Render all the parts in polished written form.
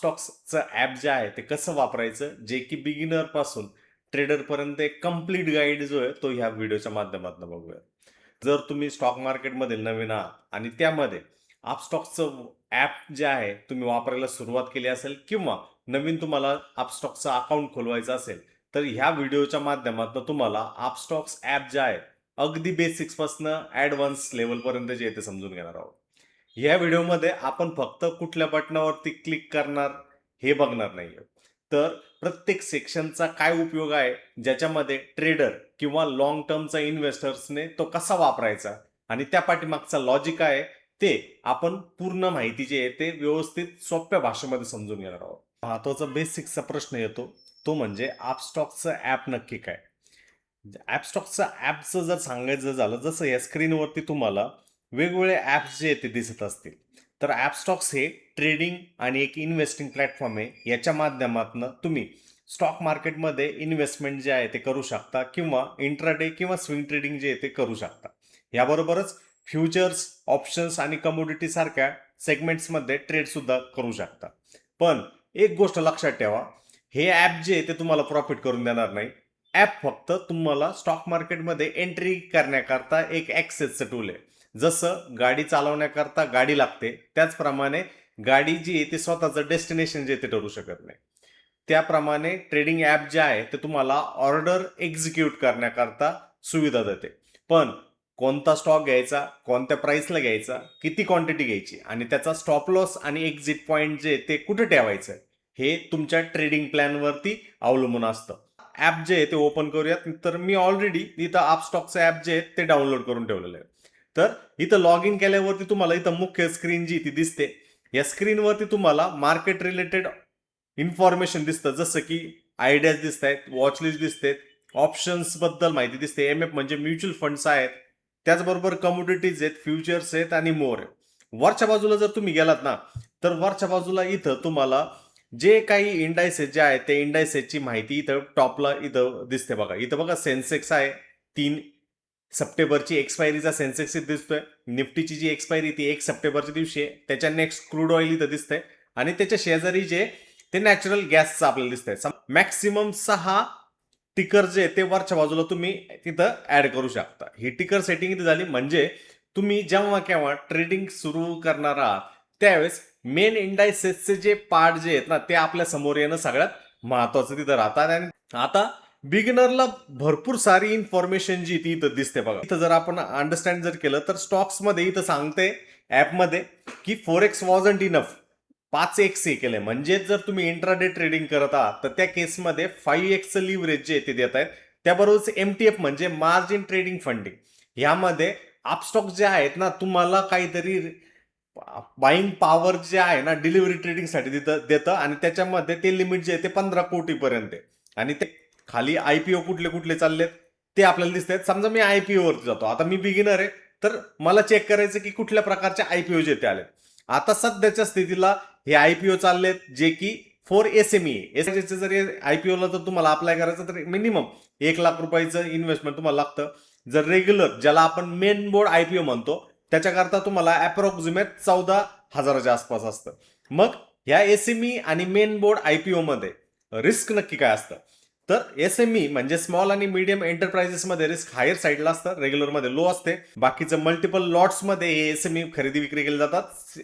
अपस्टॉक्सचं app जे आहे ते कसं वापरायचं, जे की बिगिनर पासून ट्रेडर पर्यंत एक कंप्लीट गाईड जो आहे तो ह्या व्हिडिओच्या माध्यमातून बघूया. जर तुम्ही स्टॉक मार्केटमध्ये नवीन आहात आणि त्यामध्ये अपस्टॉक्सचं ॲप जे आहे तुम्ही वापरायला सुरुवात केली असेल किंवा नवीन तुम्हाला अपस्टॉक्सचं अकाउंट खोलवायचं असेल, तर ह्या व्हिडिओच्या माध्यमातून तुम्हाला अपस्टॉक्स ॲप जे आहे अगदी बेसिक्सपासनं ॲडव्हान्स लेवलपर्यंत जे आहे ते समजून घेणार आहोत. या व्हिडिओमध्ये आपण फक्त कुठल्या बटनावरती क्लिक करणार हे बघणार नाहीये. तर प्रत्येक सेक्शनचा काय उपयोग आहे, ज्याच्यामध्ये ट्रेडर किंवा लॉंग टर्मचा इन्व्हेस्टर्सने तो कसा वापरायचा आणि त्या पाठीमागचा लॉजिक आहे, ते आपण पूर्ण माहिती जी आहे ते व्यवस्थित सोप्या भाषेमध्ये समजून घेणार आहोत. महत्वाचा बेसिकचा प्रश्न येतो, तो म्हणजे अपस्टॉक्सचं ॲप नक्की काय? ॲपस्टॉक्सचं ॲपचं जर सांगायचं झालं, जसं या स्क्रीनवरती तुम्हाला वेगवेगळे ॲप्स जे आहेत ते दिसत असतील. तर ॲपस्टॉक्स हे ट्रेडिंग आणि एक इन्व्हेस्टिंग प्लॅटफॉर्म आहे. याच्या माध्यमातून तुम्ही स्टॉक मार्केटमध्ये इन्व्हेस्टमेंट जे आहे ते करू शकता किंवा इंट्राडे किंवा स्विंग ट्रेडिंग जे आहे ते करू शकता. याबरोबरच फ्युचर्स, ऑप्शन्स आणि कमोडिटी सारख्या सेगमेंट्समध्ये ट्रेड सुद्धा करू शकता. पण एक गोष्ट लक्षात ठेवा, हे ॲप जे आहे ते तुम्हाला प्रॉफिट करून देणार नाही. ॲप फक्त तुम्हाला स्टॉक मार्केटमध्ये एंट्री करण्याकरता एक ॲक्सेसचं टूल आहे. जसं गाडी चालवण्याकरता गाडी लागते, त्याचप्रमाणे गाडी जी आहे ती स्वतःचं डेस्टिनेशन जे ते ठरू शकत नाही. त्याप्रमाणे ट्रेडिंग ॲप जे आहे ते तुम्हाला ऑर्डर एक्झिक्यूट करण्याकरता सुविधा देते. पण कोणता स्टॉक घ्यायचा, कोणत्या प्राइसला घ्यायचा, किती क्वांटिटी घ्यायची आणि त्याचा स्टॉप लॉस आणि एक्झिट पॉईंट जे ते कुठे ठेवायचं, हे तुमच्या ट्रेडिंग प्लॅनवरती अवलंबून असतं. ॲप जे आहे ते ओपन करूयात. तर मी ऑलरेडी इथं अपस्टॉकचं ॲप जे आहे ते डाउनलोड करून ठेवलेलं आहे. तर इथं लॉग इन केल्यावरती तुम्हाला इथं मुख्य स्क्रीन जी ती दिसते. या स्क्रीनवरती तुम्हाला मार्केट रिलेटेड इन्फॉर्मेशन दिसतं, जसं की आयडियाज दिसत आहेत, वॉचलिस्ट दिसते, ऑप्शन्स बद्दल माहिती दिसते, एम-एफ म्हणजे म्युच्युअल फंड्स आहेत, त्याचबरोबर कमोडिटीज आहेत, फ्युचर्स आहेत आणि मोर आहे. वरच्या बाजूला जर तुम्ही गेलात ना, तर वरच्या बाजूला इथं तुम्हाला जे काही इंडायसेस जे आहेत ते इंडायसेसची माहिती इथं टॉपला इथं दिसते बघा. इथं बघा सेन्सेक्स आहे, 3 सप्टेंबरची एक्सपायरीचा सेन्सेक्स इथं दिसतोय. निफ्टीची जी एक्सपायरी ती 1 सप्टेंबरच्या दिवशी आहे. त्याच्या नेक्स्ट क्रूड ऑइल इथं दिसतंय आणि त्याच्या शेजारी जे ते नॅचरल गॅसचं आपल्याला दिसतंय. मॅक्सिमम 6 टिकर जे ते वरच्या बाजूला तुम्ही तिथं ऍड करू शकता. ही टिकर सेटिंग इथे झाली म्हणजे तुम्ही जेव्हा केव्हा ट्रेडिंग सुरू करणार आहात त्यावेळेस मेन इंडायसेसचे जे पार्ट जे आहेत ना ते आपल्या समोर येणं सगळ्यात महत्वाचं तिथं राहतात. आणि आता बिगिनरला भरपूर सारी इन्फॉर्मेशन जी ती इथं दिसते बघा. इथं जर आपण अंडरस्टँड जर केलं तर स्टॉक्स मध्ये इथं सांगते ऍपमध्ये की 4x वॉजंट इनफ, 5x हे केलंय. म्हणजे जर तुम्ही इंट्राडे ट्रेडिंग करत आहात तर त्या केसमध्ये 5x लिव्हरेज जे ते देत आहेत. त्याबरोबरच MTF म्हणजे मार्जिन ट्रेडिंग फंडिंग, ह्यामध्ये अपस्टॉक जे आहेत ना तुम्हाला काहीतरी बाईंग पॉवर जे आहे ना डिलिव्हरी ट्रेडिंगसाठी देतं आणि त्याच्यामध्ये ते लिमिट जे आहे ते 15 कोटी पर्यंत आहे. आणि ते खाली IPO कुठले कुठले चाललेत ते आपल्याला दिसत आहेत. समजा मी IPO वरती जातो, आता मी बिगिनर आहे तर मला चेक करायचं की कुठल्या प्रकारचे IPO जे ते आले. आता सध्याच्या स्थितीला हे IPO चाललेत जे की फॉर SME. SME जर IPOला तर तुम्हाला अप्लाय करायचं तर मिनिमम 1 लाख रुपयाचं इन्व्हेस्टमेंट तुम्हाला लागतं. जर रेग्युलर ज्याला आपण मेन बोर्ड IPO म्हणतो त्याच्याकरता तुम्हाला अप्रॉक्सिमेट 14,000च्या आसपास असतं. मग ह्या SME आणि मेन बोर्ड IPO मध्ये रिस्क नक्की काय असतं, तर SME म्हणजे स्मॉल आणि मीडियम एंटरप्राइजेस मध्ये रिस्क हायर साईडला असतं, रेग्युलर मध्ये लो असते. बाकीचं मल्टिपल लॉट्स मध्ये हे SME खरेदी विक्री केली जातात.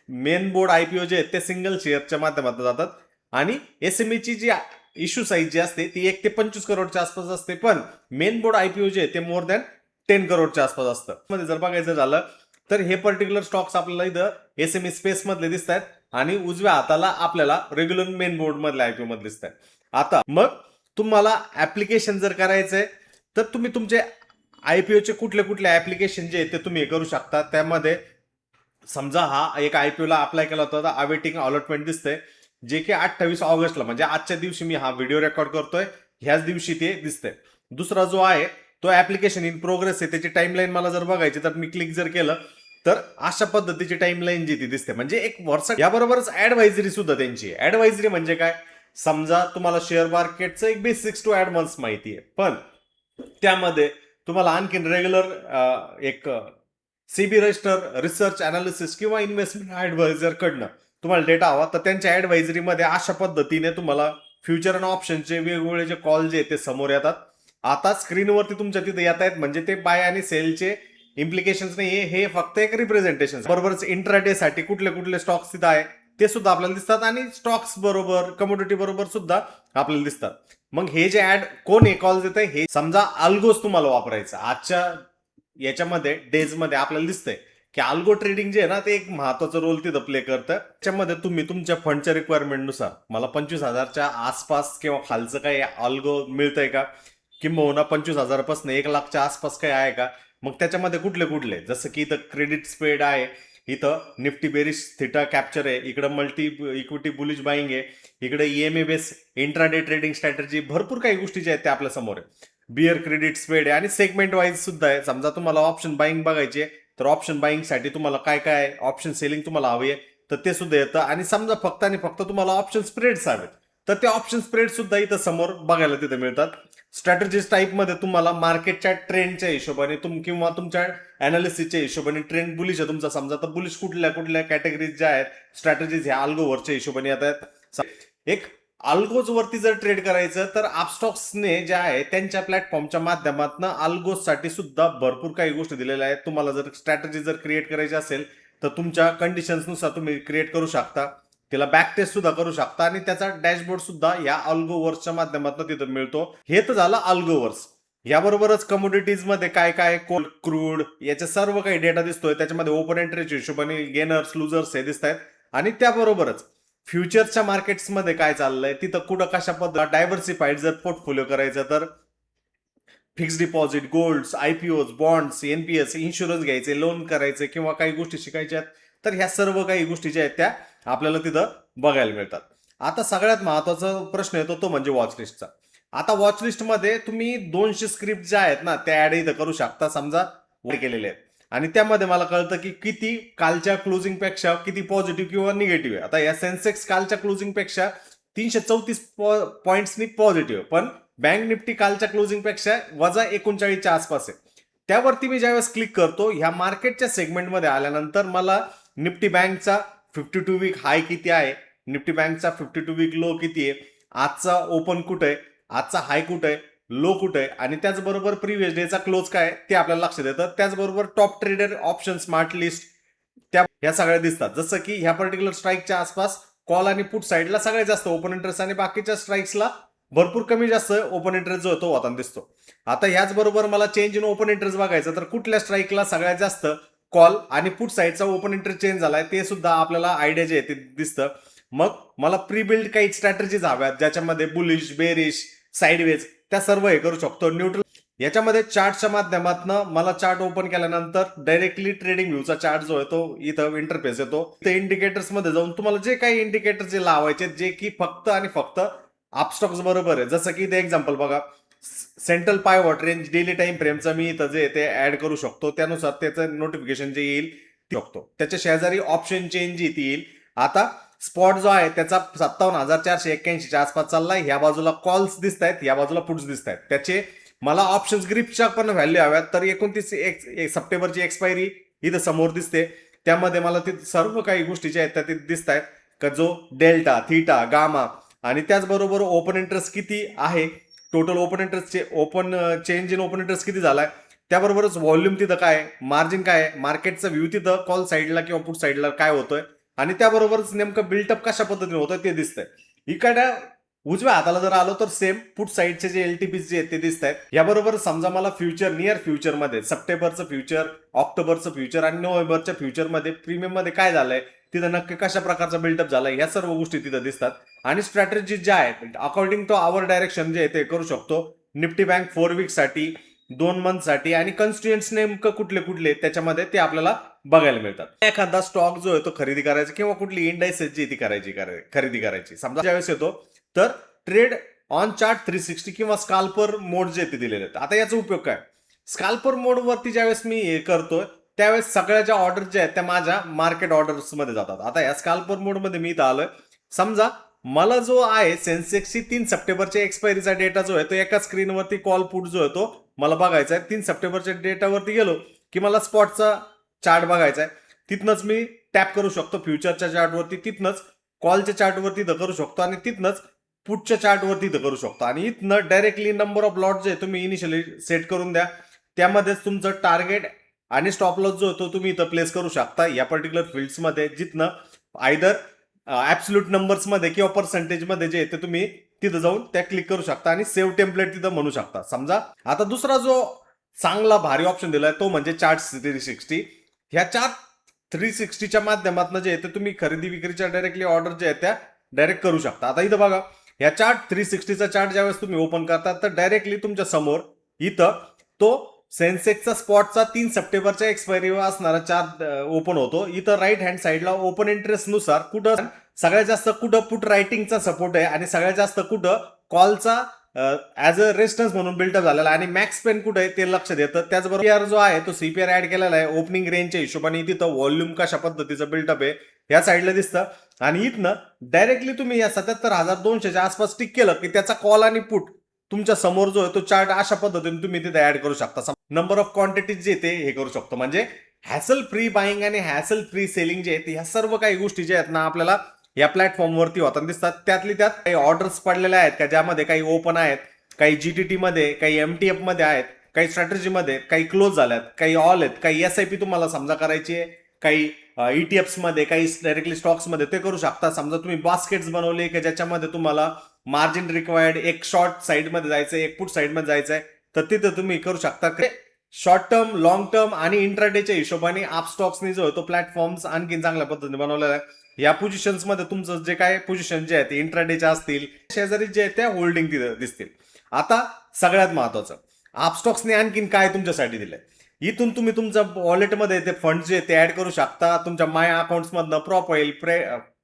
मेन बोर्ड IPO जे आहेत ते सिंगल शेअरच्या माध्यमातून जातात आणि SME ची जी इश्यू साईज जी असते ती 1 ते 25 करोडच्या आसपास असते. पण मेन बोर्ड IPO जे आहे ते मोर दॅन 10 करोडच्या आसपास असतं. मध्ये जर बघायचं झालं तर हे पर्टिक्युलर स्टॉक्स आपल्याला इथं SME स्पेस मधले दिसत आहेत आणि उजव्या हाताला आपल्याला रेग्युलर मेन बोर्ड मधले IPO मध्ये दिसत आहेत. आता मग तुम्हाला ऍप्लिकेशन जर करायचंय तर तुम्ही तुमचे IPO चे कुठले कुठले ऍप्लिकेशन जे आहेत ते तुम्ही करू शकता. त्यामध्ये समजा हा एक IPO ला अप्लाय केला होता, अवेटिंग अलॉटमेंट दिसतंय, जे की 28 ऑगस्टला म्हणजे आजच्या दिवशी मी हा व्हिडिओ रेकॉर्ड करतोय ह्याच दिवशी ते दिसतंय. दुसरा जो आहे तो ऍप्लिकेशन इन प्रोग्रेस आहे, त्याची टाइमलाईन मला जर बघायची तर मी क्लिक जर केलं तर अशा पद्धतीची टाइमलाईन जी ती दिसते. म्हणजे एक वर्ष. याबरोबरच ऍडवायझरी सुद्धा त्यांची. ऍडवायझरी म्हणजे काय, समजा तुम्हाला शेअर मार्केटचं एक बेसिक्स टू ऍडव्हान्स माहिती आहे, पण त्यामध्ये तुम्हाला आणखीन रेग्युलर एक CB रजिस्टर रिसर्च अनालिसिस किंवा इन्व्हेस्टमेंट ऍडवायझर कडनं तुम्हाला डेटा हवा तर त्यांच्या ॲडवायझरीमध्ये अशा पद्धतीने तुम्हाला फ्युचर आणि ऑप्शनचे वेगवेगळे जे कॉल जे ते समोर येतात. आता स्क्रीनवरती तुमच्या तिथे येत आहेत म्हणजे ते बाय आणि सेलचे इम्प्लिकेशन्स नाहीये, हे फक्त एक रिप्रेझेंटेशन. बरोबरच इंट्राडे साठी कुठले कुठले स्टॉक्स तिथं आहे ते सुद्धा आपल्याला दिसतात आणि स्टॉक्स बरोबर कमोडिटी बरोबर सुद्धा आपल्याला दिसतात. मग हे जे ऍड कोण हे कॉल देत आहे, हे समजा अल्गोस तुम्हाला वापरायचं आजच्या याच्यामध्ये डेजमध्ये आपल्याला दिसतंय की अल्गो ट्रेडिंग जे आहे ना ते एक महत्वाचा रोल तिथं प्ले करतं. त्याच्यामध्ये तुम्ही तुमच्या फंडच्या रिक्वायरमेंटनुसार मला 25,000च्या आसपास किंवा खालचं काही अल्गो मिळतंय का, किंबहुना 25,000पासून 1,00,000च्या आसपास काही आहे का. मग त्याच्यामध्ये कुठले कुठले, जसं की इथं क्रेडिट स्प्रेड आहे, इथं निफ्टी बेरिश थिटा कॅप्चर आहे, इकडं मल्टी इक्विटी बुलिश बाईंग आहे, इकडे EMA base intraday trading strategy, भरपूर काही गोष्टी ज्या आहेत त्या आपल्या समोर आहे. बिअर क्रेडिट स्प्रेड आहे आणि सेगमेंट वाईज सुद्धा आहे. समजा तुम्हाला ऑप्शन बाईंग बघायचे तर ऑप्शन बाईंगसाठी तुम्हाला काय काय ऑप्शन सेलिंग तुम्हाला हवी आहे तर ते सुद्धा येतं. आणि समजा फक्त आणि फक्त तुम्हाला ऑप्शन स्प्रेड्स हवेत तर ते ऑप्शन स्प्रेड सुद्धा इथं समोर बघायला तिथे मिळतात. स्ट्रॅटेजीज टाईपमध्ये तुम्हाला मार्केटच्या ट्रेंडच्या हिशोबाने किंवा तुमच्या अनालिसिसच्या हिशोबाने ट्रेंड बुलिश आहे तुमचा, समजा तर बुलिश कुठल्या कुठल्या कॅटेगरीज ज्या आहेत स्ट्रॅटेजीज ह्या अल्गोवरच्या हिशोबाने येतात. एक अल्गोज वरती जर ट्रेड करायचं तर अपस्टॉक्सने जे आहे त्यांच्या प्लॅटफॉर्मच्या माध्यमातून अल्गोज साठी सुद्धा भरपूर काही गोष्टी दिलेल्या आहेत. तुम्हाला जर स्ट्रॅटेजी जर क्रिएट करायची असेल तर तुमच्या कंडिशन्सनुसार तुम्ही क्रिएट करू शकता, त्याला बॅक टेस्ट सुद्धा करू शकता आणि त्याचा डॅशबोर्ड सुद्धा या अल्गोवर्सच्या माध्यमातून तिथं मिळतो. हे तर झालं अल्गोवर्स. याबरोबरच कमोडिटीज मध्ये काय काय कोल क्रूड याचे सर्व काही डेटा दिसतोय. त्याच्यामध्ये ओपन एंट्रीच्या हिशोबाने गेनर्स लुजर्स हे दिसत आहेत. आणि त्याबरोबरच फ्युचरच्या मार्केट्समध्ये काय चाललंय तिथं कुठं कशा पद्धतीने डायव्हर्सिफाईड जर पोर्टफोलिओ करायचं तर fixed deposit, golds, IPOs, bonds, NPS, insurance घ्यायचे, लोन करायचे किंवा काही गोष्टी शिकायच्या तर ह्या सर्व काही गोष्टी ज्या आहेत त्या आपल्याला तिथं बघायला मिळतात. आता सगळ्यात महत्वाचा प्रश्न येतो तो म्हणजे वॉचलिस्टचा. आता वॉचलिस्टमध्ये तुम्ही 200 स्क्रिप्ट ज्या आहेत ना त्या ऍड इथं करू शकता, समजा केलेले आहेत. आणि त्यामध्ये मला कळतं की किती कालच्या क्लोजिंग पेक्षा किती पॉझिटिव्ह किंवा निगेटिव्ह आहे. आता या सेन्सेक्स कालच्या क्लोजिंग पेक्षा 334 पॉईंट्सनी पॉझिटिव्ह, पण बँक निफ्टी कालच्या क्लोजिंग पेक्षा -39च्या आसपास आहे. त्यावरती मी ज्यावेळेस क्लिक करतो ह्या मार्केटच्या सेगमेंटमध्ये आल्यानंतर मला निफ्टी बँकचा 52 वीक हाय किती आहे, निफ्टी बँकचा 52 वीक लो किती आहे, आजचा ओपन कुठे आहे, आजचा हाय कुठे आहे, लो कुठे आहे, आणि त्याचबरोबर प्रिव्हियस डेचा क्लोज काय ते आपल्याला लक्षात येतं. त्याचबरोबर top trader option smart list त्या ह्या सगळ्या दिसतात. जसं की ह्या पर्टिक्युलर स्ट्राईकच्या आसपास कॉल आणि पुट साईडला सगळ्यात जास्त ओपन इंटरेस्ट आणि बाकीच्या स्ट्राईक्सला भरपूर कमी जास्त ओपन इंटरेस्ट जो होतो होताना दिसतो. आता ह्याचबरोबर मला चेंज इन ओपन इंटरेस्ट बघायचं तर कुठल्या स्ट्राईकला सगळ्यात जास्त कॉल आणि पुट साईडचा ओपन इंटरेस्ट चेंज झालाय ते सुद्धा आपल्याला आयडिया जे आहे ते दिसतं. मग मला प्री बिल्ड काही स्ट्रॅटेजीज हव्यात ज्याच्यामध्ये बुलिश, बेरिश, साईडवेज त्या सर्व हे करू शकतो. न्यूट्रल याच्यामध्ये चार्टच्या माध्यमातून मला चार्ट ओपन केल्यानंतर डायरेक्टली ट्रेडिंग व्ह्यूचा चार्ट जो आहे तो इथं इंटरफेस येतो. इथे इंडिकेटर्स मध्ये जाऊन तुम्हाला जे काही इंडिकेटर जे लावायचे जे की फक्त आणि फक्त अपस्टॉक्स बरोबर आहे. जसं की इथे एक्झाम्पल बघा, सेंट्रल पायवॉट रेंज डेली टाइम फ्रेमचा मी इथं जे ते ऍड करू शकतो, त्यानुसार त्याचं नोटिफिकेशन जे येईल शकतो. त्याच्या शेजारी ऑप्शन चेंज येईल. आता स्पॉट जो आहे त्याचा 57,481च्या आसपास चाललाय. ह्या बाजूला कॉल्स दिसत आहेत, या बाजूला पुट्स दिसत आहेत. त्याचे मला ऑप्शन ग्रिपच्या पण व्हॅल्यू हव्यात तर 29 सप्टेंबरची एक्सपायरी इथं समोर दिसते. त्यामध्ये मला ते सर्व काही गोष्टी ज्या आहेत त्या तिथे दिसत आहेत का जो डेल्टा, थीटा, गामा आणि त्याचबरोबर ओपन इंटरेस्ट किती आहे, टोटल ओपन इंटरेस्टचे open change in open interest किती झालाय, त्याबरोबरच व्हॉल्यूम तिथं काय, मार्जिन काय, मार्केटचा व्ह्यू तिथं कॉल साईडला किंवा पुट साईडला काय होतोय आणि त्याबरोबरच नेमकं बिल्टअप कशा पद्धतीने होतं ते दिसतंय. इकडे उजव्या हाताला जर आलो तर सेम पुट साईडचे जे एलटीपी जे आहेत ते दिसत आहेत. याबरोबर समजा मला फ्युचर नियर फ्युचरमध्ये सप्टेंबरचं फ्युचर, ऑक्टोबरचं फ्युचर आणि नोव्हेंबरच्या फ्युचरमध्ये प्रीमियम मध्ये काय झालंय, तिथं नक्की कशा प्रकारचा बिल्डअप झालाय, ह्या सर्व गोष्टी तिथं दिसतात. आणि स्ट्रॅटेजी ज्या आहेत अकॉर्डिंग टू आवर डायरेक्शन जे आहे ते करू शकतो. निफ्टी बँक 4 वीक साठी, 2 मंथ साठी आणि कन्स्टिट्युएंट्स नेमकं कुठले कुठले त्याच्यामध्ये ते आपल्याला बघायला मिळतात. एखादा स्टॉक जो आहे तो खरेदी करायचा किंवा कुठली इंडायसेस जी ती खरेदी करायची समजा ज्यावेळेस येतो तर ट्रेड ऑन चार्ट 360 किंवा स्काल्पर मोड जे ते दिलेले आहेत. आता याचा उपयोग काय, स्काल्पर मोड वरती ज्यावेळेस मी हे करतोय त्यावेळेस सगळ्या ज्या ऑर्डर ज्या आहेत त्या माझ्या मार्केट ऑर्डर्स मध्ये जातात. आता या स्काल्पर मोड मध्ये मी इथं आलोय. समजा मला जो आहे सेन्सेक्सची 3 सप्टेंबरच्या एक्सपायरीचा डेटा जो आहे तो एका स्क्रीनवरती कॉल पुट जो आहे तो मला बघायचा आहे. 3 सप्टेंबरच्या डेटावरती गेलो की मला स्पॉटचा चार्ट बघायचा आहे. तिथनंच मी टॅप करू शकतो फ्युचरच्या चार्टवरती, तिथनंच कॉलच्या चार्टवरती इथं करू शकतो आणि तिथनंच पुढच्या चार्टवरती इथं करू शकतो. आणि इथनं डायरेक्टली नंबर ऑफ लॉट जे तुम्ही इनिशियली सेट करून द्या, त्यामध्येच तुमचं टार्गेट आणि स्टॉप लॉस जो होतो तुम्ही इथं प्लेस करू शकता या पर्टिक्युलर फील्ड्समध्ये, जिथनं आयदर ऍब्सोल्यूट नंबर्समध्ये किंवा पर्सेंटेजमध्ये जे ते तुम्ही तिथं जाऊन त्या क्लिक करू शकता आणि सेव्ह टेम्पलेट तिथं म्हणू शकता. समजा आता दुसरा जो चांगला भारी ऑप्शन दिलाय तो म्हणजे चार्ट 360. ह्या चार्ट 360च्या माध्यमातून जे आहे तुम्ही खरेदी विक्रीच्या डायरेक्टली ऑर्डर जे आहेत त्या डायरेक्ट करू शकता. आता इथं बघा, ह्या चार्ट 360चा चार्ट ज्यावेळेस तुम्ही ओपन करता तर डायरेक्टली तुमच्या समोर इथं तो सेन्सेक्सचा स्पॉटचा 3 सप्टेंबरच्या एक्सपायरीवर असणारा चार्ट ओपन होतो. इथं राईट हँड साईडला ओपन इंटरेस्ट नुसार कुठं सगळ्यात जास्त कुठं पुट रायटिंगचा सपोर्ट आहे आणि सगळ्यात जास्त कुठं कॉलचा ऍज अ रेजिस्टन्स म्हणून बिल्डअप झालेला आणि मॅक्स पेन कुठे आहे ते लक्षात येतं. त्याचबरोबर जो आहे तो सीपीआर ऍड केलेला आहे ओपनिंग रेंजच्या हिशोबाने. तिथं व्हॉल्यूम कशा पद्धतीचं बिल्डअप आहे या साईडला दिसतं आणि इथनं डायरेक्टली तुम्ही या 77,200च्या आसपास टिक केलं की त्याचा कॉल आणि पुट तुमच्या समोर जो आहे तो चार्ट अशा पद्धतीने तुम्ही तिथे ऍड करू शकता. नंबर ऑफ क्वांटिटीज जे ते हे करू शकतो. म्हणजे हॅसल फ्री बाईंग आणि हॅसल फ्री सेलिंग जे आहेत ह्या सर्व काही गोष्टी जे आहेत ना आपल्याला या प्लॅटफॉर्मवरती होताना दिसतात. त्यातली त्यात काही ऑर्डर्स पडलेल्या आहेत का ज्यामध्ये काही ओपन आहेत, काही जीटीटी मध्ये, काही एमटीएफ मध्ये आहेत, काही स्ट्रॅटेजी मध्ये, काही क्लोज झाल्यात, काही ऑल आहेत, काही एसआयपी तुम्हाला समजा करायची आहे, काही ईटीएफ्स मध्ये, काही डायरेक्टली स्टॉक्स मध्ये ते करू शकता. समजा तुम्ही बास्केट्स बनवले की ज्याच्यामध्ये तुम्हाला मार्जिन रिक्वायर्ड, एक शॉर्ट साईड मध्ये जायचंय, एक पुट साईड मध्ये जायचंय, तर तिथे तुम्ही करू शकता. शॉर्ट टर्म, लॉंग टर्म आणि इंट्राडेच्या हिशोबाने अपस्टॉक्सनी जो तो प्लॅटफॉर्म्स आणखी चांगल्या पद्धतीने बनवलेला आहे. या पोझिशन्स मध्ये तुमचं जे काय पोझिशन जे आहेत इंट्राडेच्या असतील, शेजारी जे आहेत त्या होल्डिंग तिथे दिसतील. आता सगळ्यात महत्वाचं, अपस्टॉक्सने आणखीन काय तुमच्यासाठी दिलंय. इथून तुम्ही तुमच्या वॉलेटमध्ये ते फंड जे ते ऍड करू शकता. तुमच्या माय अकाउंट्स मधनं प्रोफाईल,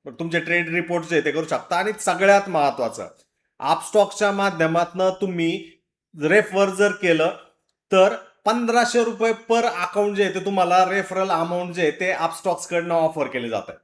तुमचे ट्रेड रिपोर्ट जे ते करू शकता. आणि सगळ्यात महत्वाचं, अपस्टॉक्सच्या माध्यमातून तुम्ही रेफर जर केलं तर 1500 रुपये पर अकाउंट जे आहे ते तुम्हाला रेफरल अमाऊंट जे आहे ते अपस्टॉक्स कडनं ऑफर केले जात आहे.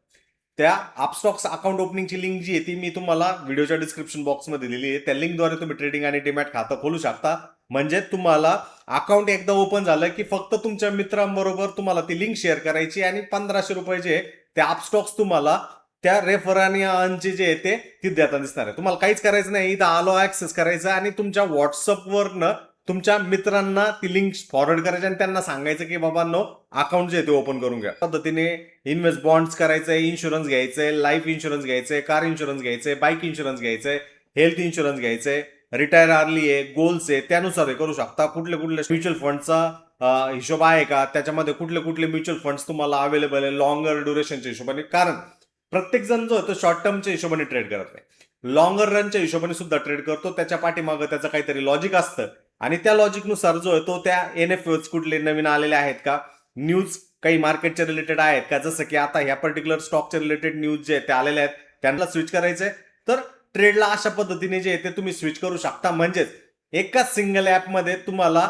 त्या अपस्टॉक्स अकाउंट ओपनिंगची लिंक जी आहे ती मी तुम्हाला व्हिडिओच्या डिस्क्रिप्शन बॉक्समध्ये दिलेली आहे. त्या लिंकद्वारे तुम्ही ट्रेडिंग आणि डीमॅट खातं खोलू शकता. म्हणजे तुम्हाला अकाउंट एकदा ओपन झालं की फक्त तुमच्या मित्रांबरोबर तुम्हाला ती लिंक शेअर करायची आणि 1500 रुपये जे ते अपस्टॉक्स तुम्हाला त्या रेफर आणि अर्नचे जे आहे ते तिथे देता दिसणार आहे. तुम्हाला काहीच करायचं नाही, इथं आलो ऍक्सेस करायचं आणि तुमच्या व्हॉट्सअपवरनं तुमच्या मित्रांना ती लिंक फॉरवर्ड करायची आणि त्यांना सांगायचं की बाबांनो अकाउंट जे आहे ते ओपन करून घ्या. पद्धतीने इन्व्हेस्ट बॉन्ड्स करायचंय, इन्शुरन्स घ्यायचंय, लाईफ इन्शुरन्स घ्यायचंय, कार इन्शुरन्स घ्यायचंय, बाईक इन्शुरन्स घ्यायचंय, हेल्थ इन्शुरन्स घ्यायचंय, रिटायर अर्ली आहे, गोल्स आहे, त्यानुसार हे करू शकता. कुठले कुठले म्युच्युअल फंडचा हिशोब आहे का, त्याच्यामध्ये कुठले कुठले म्युच्युअल फंड्स तुम्हाला अवेलेबल आहे लॉंगर ड्युरेशनच्या हिशोबाने. कारण प्रत्येक जण जो तो शॉर्ट टर्मच्या हिशोबाने ट्रेड करत नाही, लॉंगर रनच्या हिशोबाने सुद्धा ट्रेड करतो. त्याच्या पाठीमागं त्याचं काहीतरी लॉजिक असतं आणि त्या लॉजिकनुसार जो आहे तो त्या एनएफओज कुठले नवीन आलेले आहेत का, न्यूज काही मार्केटच्या रिलेटेड आहेत का, जसं की आता ह्या पर्टिक्युलर स्टॉकच्या रिलेटेड न्यूज जे ते आलेले आहेत त्यांना स्विच करायचंय तर ट्रेडला अशा पद्धतीने जे ते तुम्ही स्विच करू शकता. म्हणजेच एकाच सिंगल ऍपमध्ये तुम्हाला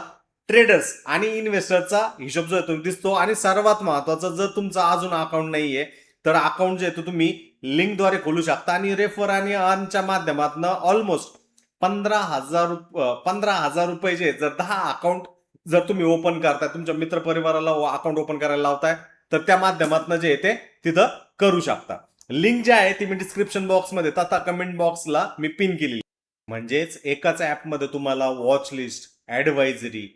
ट्रेडर्स आणि इन्व्हेस्टरचा हिशोब जो आहे तो दिसतो. आणि सर्वात महत्वाचं, जर तुमचं अजून अकाउंट नाहीये तर अकाउंट जे आहे तुम्ही लिंकद्वारे खोलू शकता आणि रेफर आणि अर्नच्या माध्यमातून ऑलमोस्ट 15,000 रुपये जे जर 10 अकाउंट जर तुम्ही ओपन करताय, तुमच्या मित्र परिवाराला अकाउंट ओपन करायला लावताय तर त्या माध्यमातून जे ते तिथं करू शकता. लिंक जी आहे ती मी डिस्क्रिप्शन बॉक्समध्ये तथा कमेंट बॉक्सला मी पिन केलेली. म्हणजेच एकाच ऍपमध्ये तुम्हाला वॉच लिस्ट, ऍडवायझरी,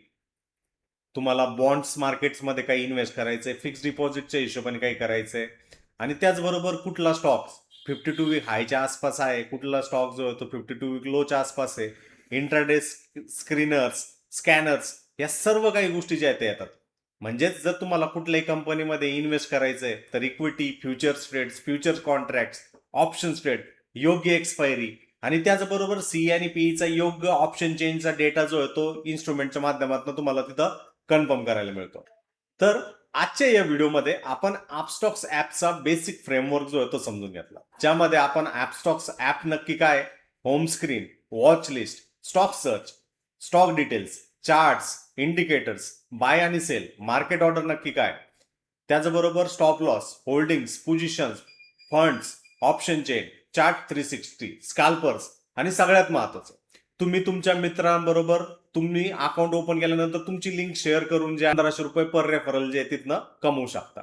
तुम्हाला बॉन्ड्स मार्केट्समध्ये काही इन्व्हेस्ट करायचंय, फिक्स डिपॉझिटच्या हिशोबाने काही करायचंय आणि त्याचबरोबर कुठला स्टॉक 52 वीक हायच्या आसपास आहे, कुठला स्टॉक जो आहे तो 52 वीक लोच्या आसपास आहे, इंट्राडे स्क्रीनर्स, स्कॅनर्स, या सर्व काही गोष्टी ज्या आहेत त्या येतात. म्हणजेच जर तुम्हाला कुठल्याही कंपनीमध्ये इन्व्हेस्ट करायचंय तर equity, futures trades, futures contracts, options trade, योग्य एक्सपायरी आणि त्याचबरोबर सी आणि पीईचा योग्य ऑप्शन चेंजचा डेटा जो आहे तो इन्स्ट्रुमेंटच्या माध्यमातून तुम्हाला तिथं कन्फर्म करायला मिळतो. तर आजच्या या व्हिडिओमध्ये आपण अपस्टॉक्स ऍपचा बेसिक फ्रेमवर्क जो आहे तो समजून घेतला, ज्यामध्ये आपण अपस्टॉक्स ऍप नक्की काय, home screen, watch list, stock search, stock details, charts, indicators, buy आणि सेल, मार्केट ऑर्डर नक्की काय, त्याचबरोबर stop loss, holdings, positions, funds, option chain, chart 360, scalpers आणि सगळ्यात महत्वाचं, तुम्ही तुमच्या मित्रांबरोबर तुम्ही अकाउंट ओपन केल्यानंतर तुमची लिंक शेअर करून जे 1500 रुपये पर रेफरल जे तिथनं कमवू शकता.